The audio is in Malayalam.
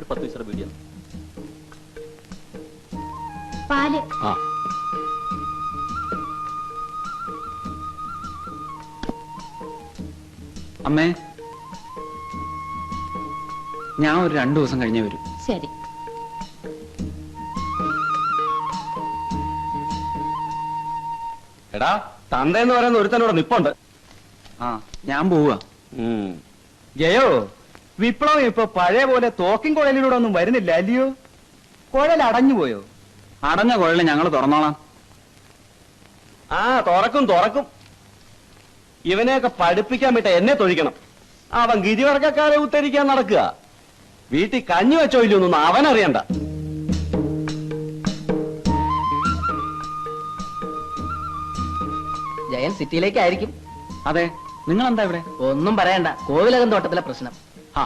ഒരു 10 പൈസയുടെ ബീഡിയ. പാല്. ആ അമ്മേ, ഞാൻ ഒരു 2 ദിവസം കഴിഞ്ഞേ വരും. ശരി. എടാ, തന്ത എന്ന് പറയുന്ന ഒരുത്തനോട് നിപ്പുണ്ട്. ആ, ഞാൻ പോവാ. ജയോ, വിപ്ലവം ഇപ്പൊ പഴയ പോലെ തോക്കിൻ കുഴലിലൂടെ ഒന്നും വരുന്നില്ല അല്ലയോ? കുഴൽ അടഞ്ഞുപോയോ? അടഞ്ഞ കുഴല് ഞങ്ങൾ തുറന്നോളാം. ആ, തുറക്കും. ഇവനെയൊക്കെ പഠിപ്പിക്കാൻ വിട്ട എന്നെ തൊഴിക്കണം. അവൻ ഗിരിവർഗക്കാരെ ഉത്തരിക്കാൻ നടക്കുക. വീട്ടിൽ കഞ്ഞി വെച്ചോ ഇല്ലൊന്നും അവനറിയണ്ട. ജയൻ സിറ്റിയിലേക്കായിരിക്കും. അതെ, നിങ്ങൾ എന്താ ഇവിടെ? ഒന്നും പറയണ്ട, കോവിലകം തോട്ടത്തിലെ പ്രശ്നം.